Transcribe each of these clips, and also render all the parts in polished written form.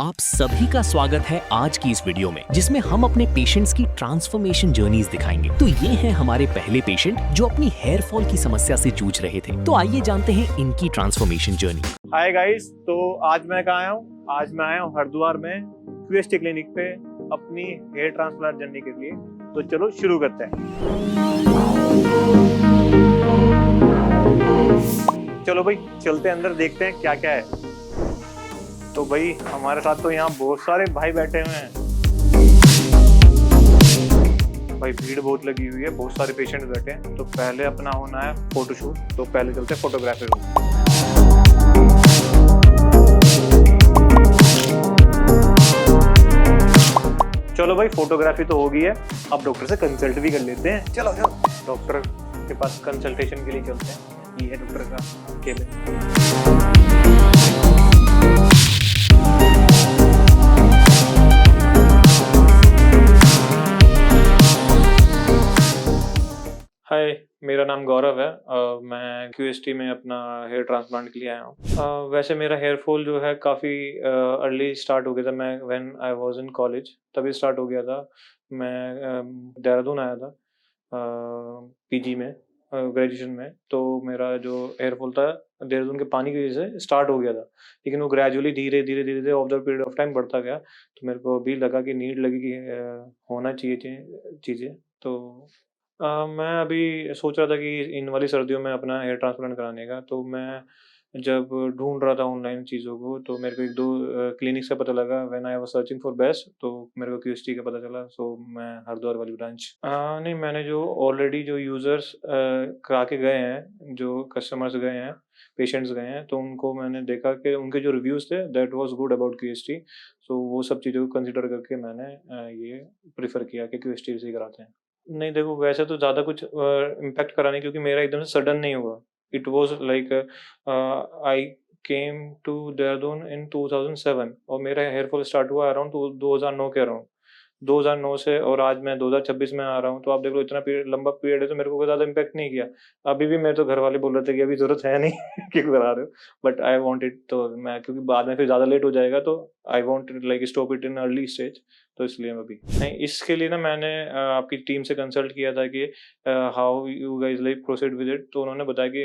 आप सभी का स्वागत है आज की इस वीडियो में, जिसमें हम अपने पेशेंट्स की ट्रांसफॉर्मेशन जर्नीज दिखाएंगे। तो ये हैं हमारे पहले पेशेंट जो अपनी हेयर फॉल की समस्या से जूझ रहे थे। तो आइए जानते हैं इनकी ट्रांसफॉर्मेशन जर्नी। हाय गाइस, तो आज मैं कहाँ आया हूँ? आज मैं आया हूँ हरिद्वार में क्यूएसटी क्लिनिक पे अपनी हेयर ट्रांसप्लांट जर्नी के लिए। तो चलो शुरू करते हैं। चलो भाई, चलते हैं अंदर, देखते हैं क्या क्या है। तो भाई हमारे साथ तो यहाँ बहुत सारे भाई बैठे हुए हैं। भाई भीड़ बहुत लगी हुई है, बहुत सारे पेशेंट बैठे हैं। तो पहले अपना होना है फोटोशूट, तो पहले चलते हैं फोटोग्राफी रूम। चलो भाई, फोटोग्राफी तो हो गई है, अब डॉक्टर से कंसल्ट भी कर लेते हैं। चलो चलो डॉक्टर के पास कंसल्टेशन के लिए चलते हैं। ये है डॉक्टर का केबिन। हाय, मेरा नाम गौरव है। मैं क्यूएसटी में अपना हेयर ट्रांसप्लांट के लिए आया हूँ। वैसे मेरा हेयर फॉल जो है काफ़ी अर्ली स्टार्ट हो गया था। मैं when I was in college तभी स्टार्ट हो गया था। मैं देहरादून आया था पीजी में, ग्रेजुएशन में। तो मेरा जो हेयर फॉल था देहरादून के पानी की वजह से स्टार्ट हो गया था, लेकिन वो ग्रेजुअली धीरे धीरे धीरे धीरे over the period of time बढ़ता गया। तो मेरे को अभी लगा कि नीड लगी कि होना चाहिए चीज़ें। तो मैं अभी सोच रहा था कि इन वाली सर्दियों में अपना हेयर ट्रांसप्लांट कराने का। तो मैं जब ढूंढ रहा था ऑनलाइन चीज़ों को, तो मेरे को एक दो क्लिनिक्स का पता लगा। When I was searching for best, तो मेरे को क्यूएसटी का पता चला। सो मैं हरिद्वार वाली ब्रांच नहीं, मैंने जो ऑलरेडी जो यूज़र्स करा के गए हैं, जो कस्टमर्स गए हैं, पेशेंट्स गए हैं, तो उनको मैंने देखा कि उनके जो रिव्यूज़ थे that was good about QST. सो वो सब चीज़ों को कंसिडर करके मैंने ये प्रेफर किया कि क्यूएसटी से ही कराते हैं। नहीं देखो, वैसे तो ज़्यादा कुछ इम्पैक्ट करा नहीं, क्योंकि मेरा एकदम से सडन नहीं हुआ। It was like I came to Dehradun in 2007 और मेरा हेयर फॉल स्टार्ट हुआ अराउंड 2009 के अराउंड। 2009 से और आज मैं 2026 में आ रहा हूँ, तो आप देख लो इतना पीरियड, लंबा पीरियड है, तो मेरे को कोई ज़्यादा इम्पैक्ट नहीं किया। अभी भी मेरे तो घर वाले बोल रहे थे कि अभी ज़रूरत है नहीं क्यों करा रहे हो, बट आई वांट इट। तो मैं, क्योंकि बाद में फिर ज़्यादा लेट हो जाएगा, तो I want like stop it in early stage. तो इसलिए अभी नहीं, इसके लिए ना मैंने आपकी टीम से कंसल्ट किया था कि how you guys like proceed with it. तो उन्होंने बताया कि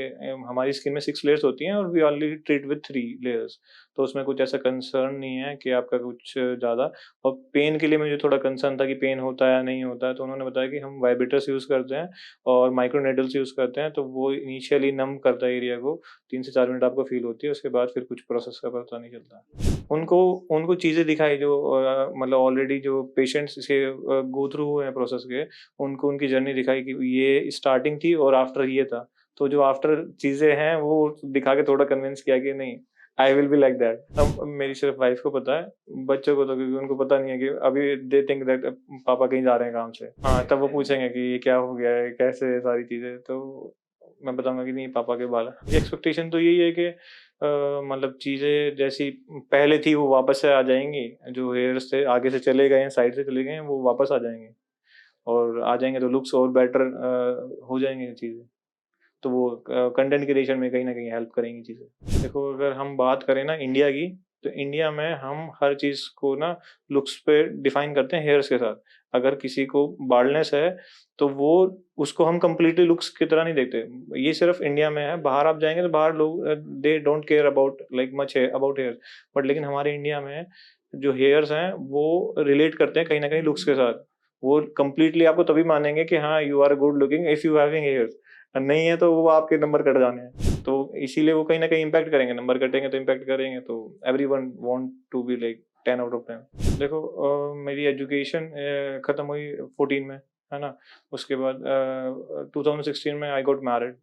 हमारी स्किन में 6 लेयर्स होती हैं और we only treat with 3 layers. तो उसमें कुछ ऐसा कंसर्न नहीं है कि आपका कुछ ज़्यादा। और पेन के लिए मुझे थोड़ा कंसर्न था कि पेन होता है या नहीं होता है, तो उन्होंने बताया कि हम वाइब्रेटर्स यूज़ करते हैं और माइक्रो नीडल्स यूज़ करते हैं। तो वो इनिशियली नम करता है एरिया को, 3 से 4 मिनट आपको फ़ील होती है, उसके बाद फिर कुछ प्रोसेस का पता नहीं चलता। उनको उनको चीज़ें दिखाई जो मतलब ऑलरेडी जो पेशेंट्स से गो थ्रू हुए हैं प्रोसेस के, उनको उनकी जर्नी दिखाई कि ये स्टार्टिंग थी और आफ्टर ये था। तो जो आफ्टर चीज़ें हैं वो दिखा के थोड़ा कन्विंस किया कि नहीं, I will be like that. अब मेरी सिर्फ वाइफ को पता है, बच्चों को तो क्योंकि उनको पता नहीं है कि अभी दे थिंक दैट पापा कहीं जा रहे हैं काम से। हाँ, तब वो पूछेंगे कि ये क्या हो गया है, कैसे है सारी चीज़ें। तो मैं बताऊँगा कि नहीं, पापा के बाल हैं। एक्सपेक्टेशन तो यही है कि मतलब चीज़ें जैसी पहले थी वो वापस से आ जाएँगी। जो हेयर्स थे आगे से चले गए हैं, साइड से चले गए हैं, वो वापस आ जाएँगे। और आ जाएँगे तो लुक्स और बेटर हो जाएँगी चीज़ें। तो वो कंटेंट क्रिएशन में कहीं न कहीं हेल्प करेंगी चीज़ें। देखो, अगर हम बात करें ना इंडिया की, तो इंडिया में हम हर चीज़ को ना लुक्स पे डिफाइन करते हैं हेयर्स के साथ। अगर किसी को बाल्डनेस है, तो वो उसको हम कंप्लीटली लुक्स की तरह नहीं देखते। ये सिर्फ इंडिया में है, बाहर आप जाएँगे तो बाहर लोग they don't care about like much about hair. But लेकिन हमारे इंडिया में जो हेयर्स हैं, वो रिलेट करते हैं कहीं न कहीं लुक्स के साथ। वो कंप्लीटली आपको तभी मानेंगे कि हाँ, you are good looking if you having hairs. नहीं है तो वो आपके नंबर कट जाने हैं। तो इसीलिए वो कहीं न कहीं इम्पैक्ट करेंगे, नंबर कटेंगे तो इम्पैक्ट करेंगे। तो everyone want to be like 10 out of 10। देखो, मेरी एजुकेशन खत्म हुई 14 में, है ना? उसके बाद 2016 में I got married.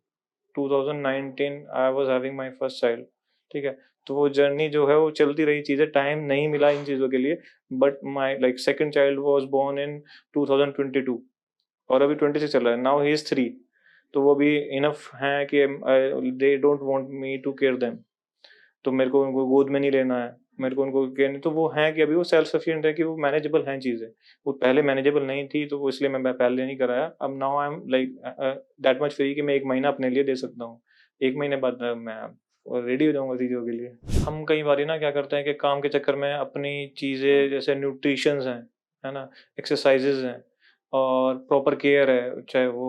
2019 I was having my first child, ठीक है? तो वो जर्नी जो है वो चलती रही, चीज़ें टाइम नहीं मिला इन चीज़ों के लिए। But my like second child was born in 2022 और अभी 26 चल रहा है। Now he is 3। तो वो भी इनफ हैं कि they don't want me to care them. तो मेरे को उनको गोद में नहीं लेना है, मेरे को उनको केयर नहीं। तो वो हैं कि अभी वो सेल्फ सफिशिएंट है कि वो मैनेजेबल हैं चीज़ें। वो पहले मैनेजेबल नहीं थी, तो वो इसलिए मैं पहले नहीं कराया। अब now I am like that much free कि मैं 1 महीना अपने लिए दे सकता हूँ। 1 महीने बाद मैं और रेडी हो जाऊँगा चीज़ों के लिए। हम कई बारी ना क्या करते हैं कि काम के चक्कर में अपनी चीज़ें जैसे न्यूट्रिशंस हैं, है ना? एक्सरसाइज़ेज़ हैं और प्रॉपर केयर है, चाहे वो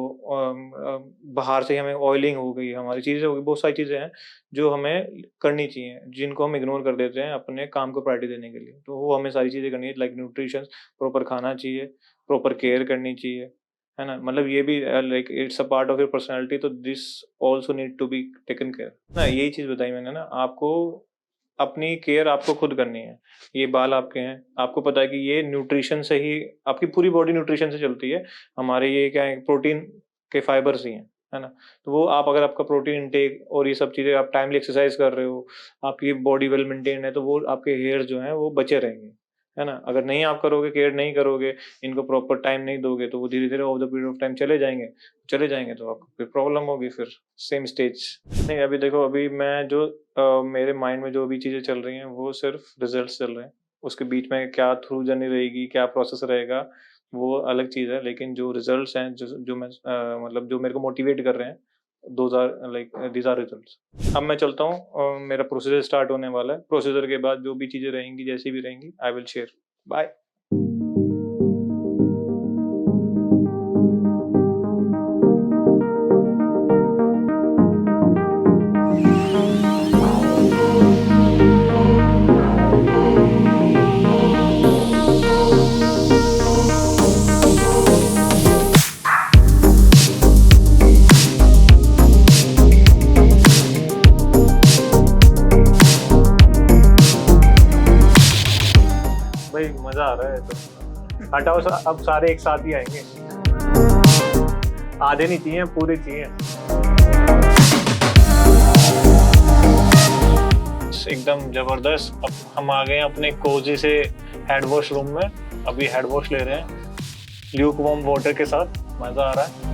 बाहर से हमें ऑयलिंग हो गई, हमारी चीज़ें हो गई, बहुत सारी चीज़ें हैं जो हमें करनी चाहिए, जिनको हम इग्नोर कर देते हैं अपने काम को प्रायोरिटी देने के लिए। तो वो हमें सारी चीज़ें करनी है लाइक न्यूट्रिशंस, प्रॉपर खाना चाहिए, प्रॉपर केयर करनी चाहिए, है ना? मतलब ये भी like it's a part of your personality, तो this also need to be taken care. ना यही चीज़ बताई मैंने ना, आपको अपनी केयर आपको खुद करनी है। ये बाल आपके हैं, आपको पता है कि ये न्यूट्रिशन से ही आपकी पूरी बॉडी न्यूट्रिशन से चलती है। हमारे ये क्या है प्रोटीन के फाइबर्स ही हैं, है ना? तो वो आप अगर आपका प्रोटीन इनटेक और ये सब चीज़ें आप टाइमली एक्सरसाइज कर रहे हो, आपकी बॉडी वेल मेंटेन्ड है, तो वो आपके हेयर्स जो हैं वो बचे रहेंगे, है ना? अगर नहीं आप करोगे, केयर नहीं करोगे, इनको प्रॉपर टाइम नहीं दोगे, तो वो धीरे-धीरे over the period of time चले जाएँगे तो आपको फिर प्रॉब्लम होगी फिर सेम स्टेज। नहीं, अभी देखो अभी मैं जो मेरे माइंड में जो भी चीज़ें चल रही हैं, वो सिर्फ़ रिज़ल्ट्स चल रहे हैं। उसके बीच में क्या थ्रू जर्नी रहेगी, क्या प्रोसेस रहेगा, वो अलग चीज़ है। लेकिन जो रिज़ल्ट्स हैं, जो मैं मतलब जो मेरे को मोटिवेट कर रहे हैं, those are like these are results. अब मैं चलता हूँ, मेरा प्रोसीजर स्टार्ट होने वाला है। प्रोसीजर के बाद जो भी चीज़ें रहेंगी, जैसी भी रहेंगी, आई विल शेयर। बाय। भाई मज़ा आ रहा है तो। हटाओ अब सारे एक साथ ही आएँगे। आधे नहीं चाहिए, पूरे चाहिए। एकदम ज़बरदस्त। अब हम आ गए हैं अपने कोज़ी से हैंड वॉश रूम में। अभी हैंड वॉश ले रहे हैं ल्यूक वार्म वाटर के साथ। मज़ा आ रहा है।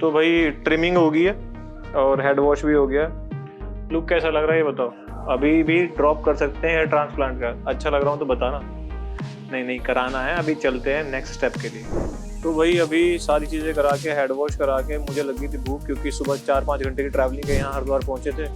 तो भाई ट्रिमिंग हो गई है और हेड वॉश भी हो गया। लुक कैसा लग रहा है ये बताओ। अभी भी ड्रॉप कर सकते हैं हेयर ट्रांसप्लांट का। अच्छा लग रहा हूँ तो बताना। नहीं कराना है। अभी चलते हैं नेक्स्ट स्टेप के लिए। तो भाई अभी सारी चीज़ें करा के हेड वॉश करा के मुझे लगी थी भूख, क्योंकि सुबह 4-5 घंटे की ट्रैवलिंग के यहाँ हरिद्वार पहुँचे थे।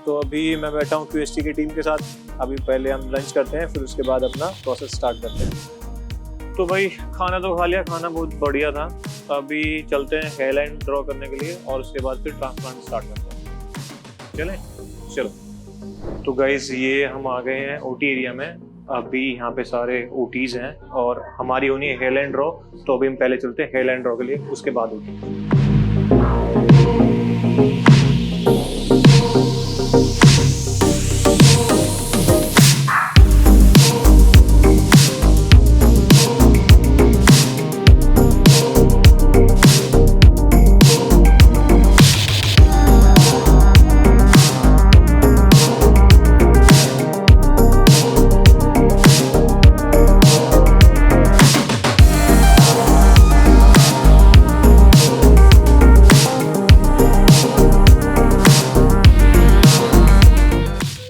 तो अभी मैं बैठा हूँ QST की टीम के साथ। अभी पहले हम लंच करते हैं, फिर उसके बाद अपना प्रोसेस स्टार्ट करते हैं। तो भाई खाना तो खा लिया, खाना बहुत बढ़िया था। अभी चलते हैं हेयर लाइन ड्रॉ करने के लिए और उसके बाद फिर ट्रांसप्लांट स्टार्ट करते हैं। चलें? चलो। तो गाइस ये हम आ गए हैं OT एरिया में। अभी यहाँ पे सारे OTs हैं और हमारी होनी है हेयर लाइन ड्रॉ। तो अभी हम पहले चलते हैं हेयर लाइन ड्रॉ के लिए, उसके बाद OT।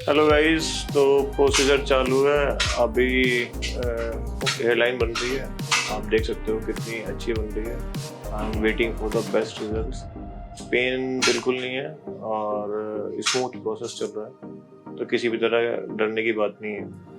हेलो गाइस, तो प्रोसीजर चालू है। अभी हेयरलाइन बन रही है। आप देख सकते हो कितनी अच्छी बन रही है। I am waiting for the best results. Pain बिल्कुल नहीं है और स्मूथ प्रोसेस चल रहा है, तो किसी भी तरह डरने की बात नहीं है।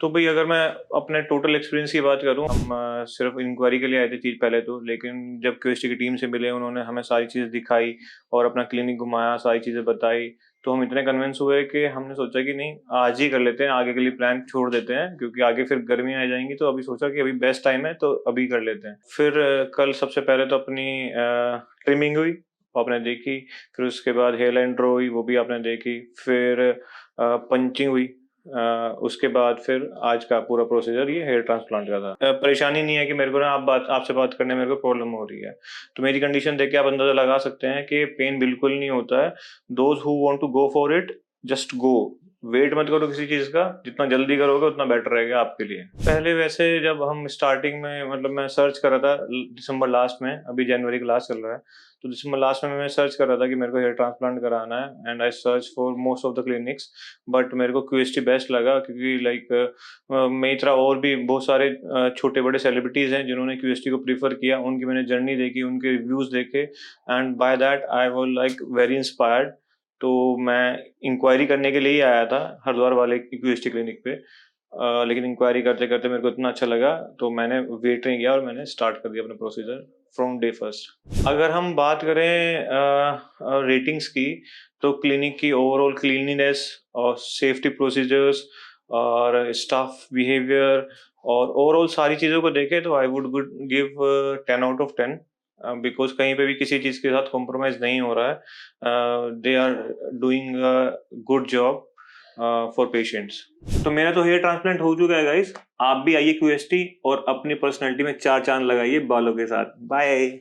तो भाई अगर मैं अपने टोटल एक्सपीरियंस की बात करूं, हम सिर्फ इंक्वायरी के लिए आए थे चीज़ पहले तो, लेकिन जब QST की टीम से मिले, उन्होंने हमें सारी चीज़ दिखाई और अपना क्लिनिक घुमाया, सारी चीज़ें बताई, तो हम इतने कन्विंस हुए कि हमने सोचा कि नहीं आज ही कर लेते हैं, आगे के लिए प्लान छोड़ देते हैं, क्योंकि आगे फिर गर्मियाँ आ जाएंगी। तो अभी सोचा कि अभी बेस्ट टाइम है तो अभी कर लेते हैं। फिर कल सबसे पहले तो अपनी ट्रिमिंग हुई, वो आपने देखी। फिर उसके बाद हेयर लाइन ड्रॉ हुई, वो भी आपने देखी। फिर पंचिंग हुई। उसके बाद फिर आज का पूरा प्रोसीजर ये हेयर ट्रांसप्लांट का था। परेशानी नहीं है कि मेरे को ना आपसे बात करने में मेरे को प्रॉब्लम हो रही है, तो मेरी कंडीशन देख के आप अंदाजा लगा सकते हैं कि पेन बिल्कुल नहीं होता है। Those who want to go for it just go, wait मत करो किसी चीज़ का, जितना जल्दी करोगे उतना बेटर रहेगा आपके लिए। पहले वैसे जब हम स्टार्टिंग में मतलब मैं सर्च कर रहा था दिसंबर लास्ट में, अभी जनवरी का लास्ट चल रहा है, तो दिसंबर लास्ट में मैं सर्च कर रहा था कि मेरे को हेयर ट्रांसप्लांट कराना है and I search for most of the clinics, but मेरे को क्यूएसटी बेस्ट लगा क्योंकि लाइक मेरी तरह और भी बहुत सारे छोटे बड़े सेलिब्रिटीज़ हैं जिन्होंने क्यूएसटी को प्रीफर किया, उनकी मैंने जर्नी देखी, उनके रिव्यूज़ देखे and by that I was like very inspired. तो मैं इंक्वायरी करने के लिए ही आया था हरिद्वार वाले क्यूएसटी क्लिनिक पे, लेकिन इंक्वायरी करते करते मेरे को इतना अच्छा लगा तो मैंने वेट नहीं किया और मैंने स्टार्ट कर दिया अपना प्रोसीजर फ्रॉम डे फर्स्ट। अगर हम बात करें रेटिंग्स की, तो क्लिनिक की ओवरऑल क्लीनलीनेस और सेफ्टी प्रोसीजर्स और स्टाफ बिहेवियर और ओवरऑल सारी चीज़ों को देखें तो I would give 10 out of 10, because कहीं पे भी किसी चीज़ के साथ कॉम्प्रोमाइज़ नहीं हो रहा है। They are doing a good job for patients. तो मेरा तो हेयर ट्रांसप्लांट हो चुका है गाइस, आप भी आइए क्यूएसटी और अपनी पर्सनैलिटी में 4 चांद लगाइए बालों के साथ। बाय।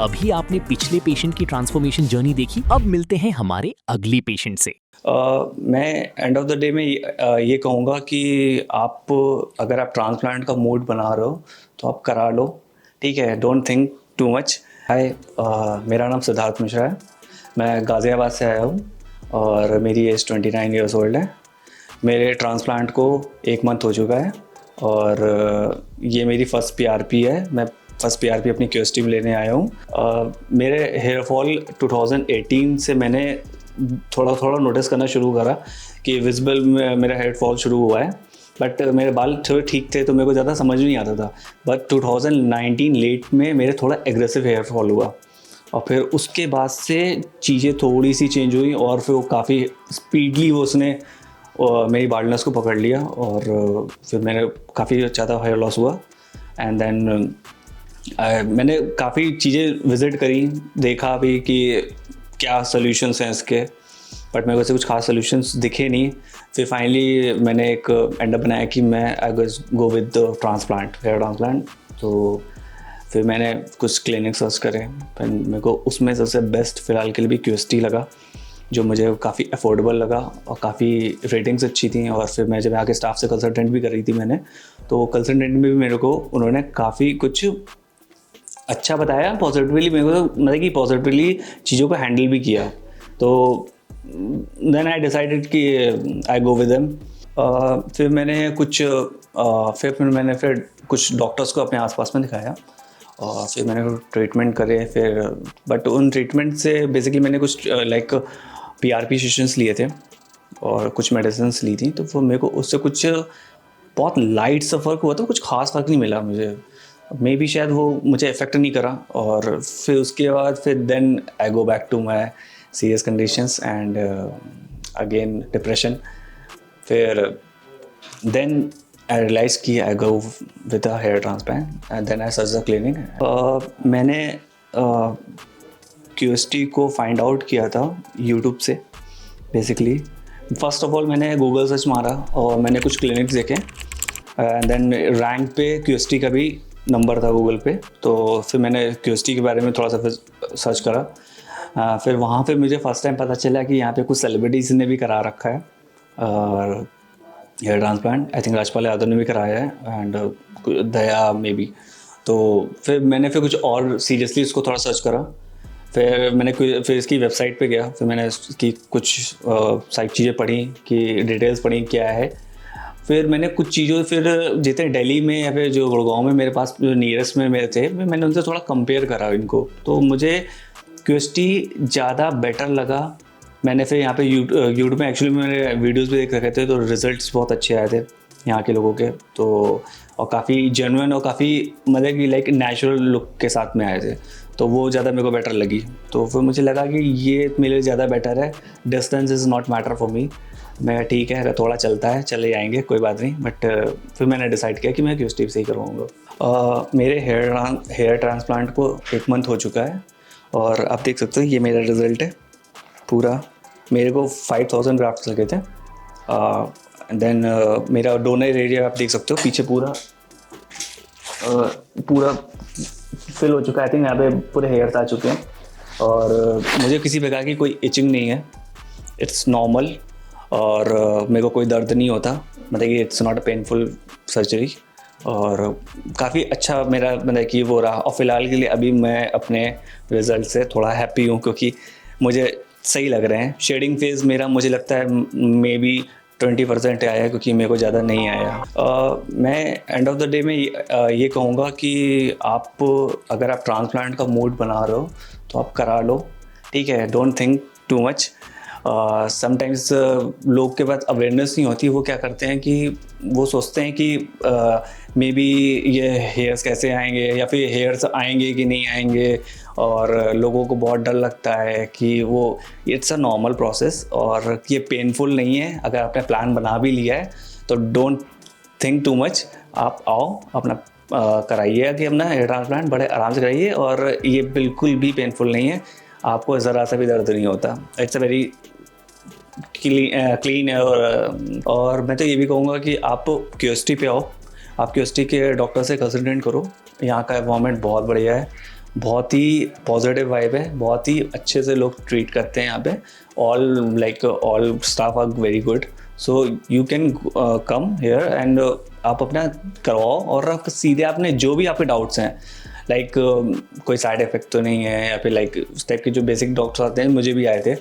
अभी आपने पिछले पेशेंट की ट्रांसफॉर्मेशन जर्नी देखी, अब मिलते हैं हमारे अगली पेशेंट से। मैं एंड ऑफ द डे में ये कहूँगा कि आप अगर आप ट्रांसप्लांट का मूड बना रहे हो तो आप करा लो, ठीक है, डोंट थिंक टू मच। हाय, मेरा नाम सिद्धार्थ मिश्रा है, मैं गाज़ियाबाद से आया हूँ और मेरी एज 29 ईयर्स ओल्ड है। मेरे ट्रांसप्लांट को 1 मंथ हो चुका है और ये मेरी फर्स्ट पीआरपी है। मैं फर्स्ट पीआरपी अपनी क्यूएसटी में लेने आया हूँ। मेरे हेयर फॉल 2018 से मैंने थोड़ा थोड़ा नोटिस करना शुरू करा कि विजिबल मेरा हेयर फॉल शुरू हुआ है, बट मेरे बाल थोड़े ठीक थे तो मेरे को ज़्यादा समझ नहीं आता था। बट 2019 लेट में मेरे थोड़ा एग्रेसिव हेयर फॉल हुआ और फिर उसके बाद से चीज़ें थोड़ी सी चेंज हुई और फिर वो काफ़ी स्पीडली उसने मेरी बाल्डनेस को पकड़ लिया और फिर मैंने काफ़ी ज़्यादा हेयर लॉस हुआ। एंड देन मैंने काफ़ी चीज़ें विज़िट करी, देखा भी कि क्या सोल्यूशंस हैं इसके, बट मेरे को से कुछ खास सोल्यूशंस दिखे नहीं। फिर फाइनली मैंने एक एंड बनाया कि मैं I go with transplant, hair transplant. तो फिर मैंने कुछ क्लिनिक सर्च करे, फिर मेरे को उसमें सबसे बेस्ट फ़िलहाल के लिए भी क्यूएसटी लगा, जो मुझे काफ़ी अफोर्डेबल लगा और काफ़ी रेटिंग्स अच्छी थी। और फिर मैं जब आके स्टाफ से कंसल्टेंट भी कर रही थी मैंने, तो कंसल्टेंट में भी मेरे को उन्होंने काफ़ी कुछ अच्छा बताया, पॉजिटिवली मेरे को मतलब कि पॉजिटिवली चीज़ों को हैंडल भी किया। तो देन आई डिसाइडेड कि आई गो विद देम। फिर मैंने कुछ डॉक्टर्स को अपने आसपास में दिखाया और फिर मैंने ट्रीटमेंट करे। फिर बट उन ट्रीटमेंट से बेसिकली मैंने कुछ लाइक पीआरपी सेशंस लिए थे और कुछ मेडिसिन्स ली थी, तो वो मेरे को उससे कुछ बहुत लाइट सा फ़र्क हुआ था, कुछ खास फ़र्क नहीं मिला मुझे। मे बी शायद वो मुझे इफ़ेक्ट नहीं करा। और फिर उसके बाद फिर then I go back to my serious conditions and again depression. फिर देन आई रियलाइज़ कि I go with a hair transplant and then I search the clinic. मैंने क्यूएसटी को फाइंड आउट किया था यूट्यूब से। बेसिकली फ़र्स्ट ऑफ ऑल मैंने Google search मारा और मैंने कुछ क्लिनिक्स देखे एंड देन रैंक पे क्यूएसटी का भी नंबर था गूगल पे, तो फिर मैंने क्यूएसटी के बारे में थोड़ा सा सर्च करा। फिर वहाँ पे मुझे फ़र्स्ट टाइम पता चला कि यहाँ पे कुछ सेलिब्रिटीज़ ने भी करा रखा है और hair transplant. I think Rajpal Yadav ने भी कराया है एंड दया मे बी। तो फिर मैंने कुछ और सीरियसली इसको थोड़ा सर्च करा। फिर इसकी वेबसाइट पे गया, फिर मैंने इसकी कुछ सारी चीज़ें पढ़ी कि डिटेल्स पढ़ी क्या है। फिर मैंने कुछ चीज़ों फिर जितने दिल्ली में या फिर जो गुड़गांव में मेरे पास जो नियरेस्ट में मेरे थे, मैंने उनसे थोड़ा कंपेयर करा इनको, तो मुझे क्यूएसटी ज़्यादा बेटर लगा। मैंने फिर यहाँ पे यूट्यूब में एक्चुअली मेरे वीडियोस भी देख रखे थे, तो रिजल्ट्स बहुत अच्छे आए थे यहाँ के लोगों के, तो और काफ़ी जेन्युइन और काफ़ी मतलब कि लाइक नेचुरल लुक के साथ में आए थे, तो वो ज़्यादा मेरे को बेटर लगी। तो फिर मुझे लगा कि ये मेरे लिए ज़्यादा बेटर है। Distance is not matter for me. मैं ठीक है, अगर थोड़ा चलता है चले जाएंगे, कोई बात नहीं, बट फिर मैंने डिसाइड किया कि मैं क्यूएसटी से ही करवाऊँगा। मेरे हेयर ट्रांसप्लांट को 1 मंथ हो चुका है और आप देख सकते हो ये मेरा रिज़ल्ट है पूरा। मेरे को 5000 ग्राफ्ट्स लगे थे। देन मेरा डोनर एरिया आप देख सकते हो पीछे पूरा फिल हो चुका है। आई थिंक यहाँ पे पूरे हेयर्स आ चुके हैं और मुझे किसी प्रकार की कोई इचिंग नहीं है, इट्स नॉर्मल। और मेरे को कोई दर्द नहीं होता, मतलब कि it's not a painful surgery. और काफ़ी अच्छा मेरा मतलब कि वो रहा। और फ़िलहाल के लिए अभी मैं अपने रिज़ल्ट से थोड़ा हैप्पी हूँ क्योंकि मुझे सही लग रहे हैं। शेडिंग फेज़ मेरा मुझे लगता है मे बी 20% आया है क्योंकि मेरे को ज़्यादा नहीं आया। मैं एंड ऑफ द डे में ये कहूँगा कि आप अगर आप ट्रांसप्लांट का मूड बना रहे हो तो आप करा लो, ठीक है। Don't think too much. Sometimes लोग के पास अवेयरनेस नहीं होती। वो क्या करते हैं कि वो सोचते हैं कि मे बी ये हेयर्स कैसे आएंगे या फिर हेयर्स आएंगे कि नहीं आएंगे, और लोगों को बहुत डर लगता है कि वो इट्स अ नॉर्मल प्रोसेस और ये पेनफुल नहीं है। अगर आपने प्लान बना भी लिया है तो डोंट थिंक टू मच। आप आओ अपना कराइए कि अपना हेयर ट्रांसप्लांट बड़े आराम से कराइए, और ये बिल्कुल भी पेनफुल नहीं है। आपको ज़रा सा भी दर्द नहीं होता। इट्स अ वेरी क्लीन है। और मैं तो ये भी कहूँगा कि आप क्यूएसटी पे आओ, आप क्यूएसटी के डॉक्टर से कंसल्टेंट करो। यहाँ का एनवायरनमेंट बहुत बढ़िया है, बहुत ही पॉजिटिव वाइब है, बहुत ही अच्छे से लोग ट्रीट करते हैं यहाँ पे। All staff are very good, so you can come here and आप अपना करवाओ। और आप सीधे आपने जो भी आपके डाउट्स हैं, कोई साइड इफ़ेक्ट तो नहीं है या फिर उस टाइप के जो बेसिक डाउट्स आते हैं, मुझे भी आए थे,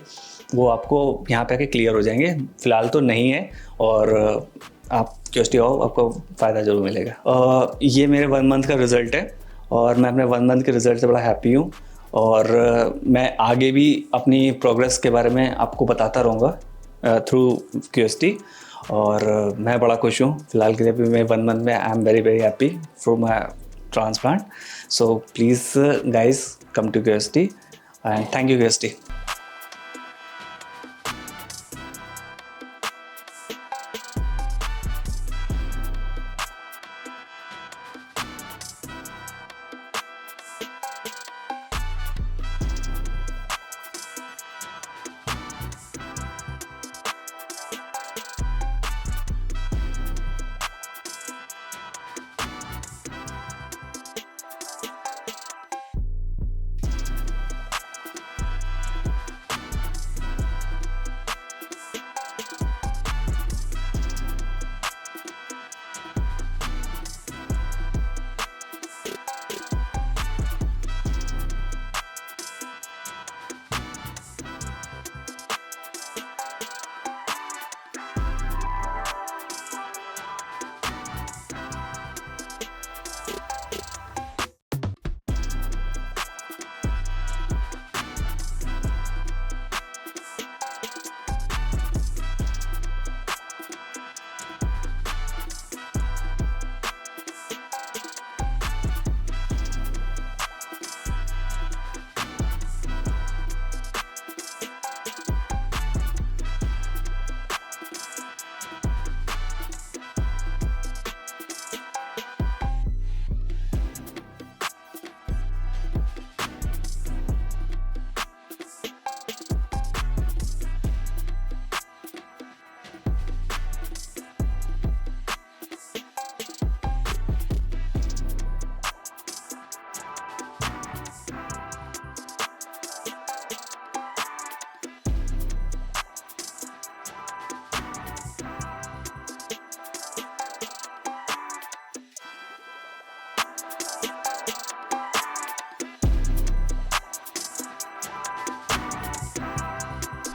वो आपको यहाँ पे आके क्लियर हो जाएंगे। फ़िलहाल तो नहीं है, और आप क्यूएसटी आओ, आपको फ़ायदा ज़रूर मिलेगा। ये मेरे 1 मंथ का रिज़ल्ट है और मैं अपने 1 मंथ के रिज़ल्ट से बड़ा हैप्पी हूँ। और मैं आगे भी अपनी प्रोग्रेस के बारे में आपको बताता रहूँगा थ्रू क्यूएसटी। और मैं बड़ा खुश हूँ फ़िलहाल के लिए भी। मैं 1 मंथ में I am very very happy for my transplant. So please guys come to QST and thank you QST.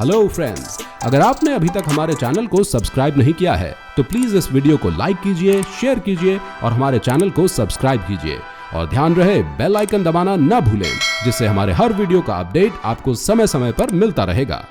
Hello friends, अगर आपने अभी तक हमारे चैनल को सब्सक्राइब नहीं किया है तो प्लीज इस वीडियो को लाइक कीजिए, शेयर कीजिए और हमारे चैनल को सब्सक्राइब कीजिए। और ध्यान रहे बेल आइकन दबाना ना भूलें, जिससे हमारे हर वीडियो का अपडेट आपको समय समय पर मिलता रहेगा।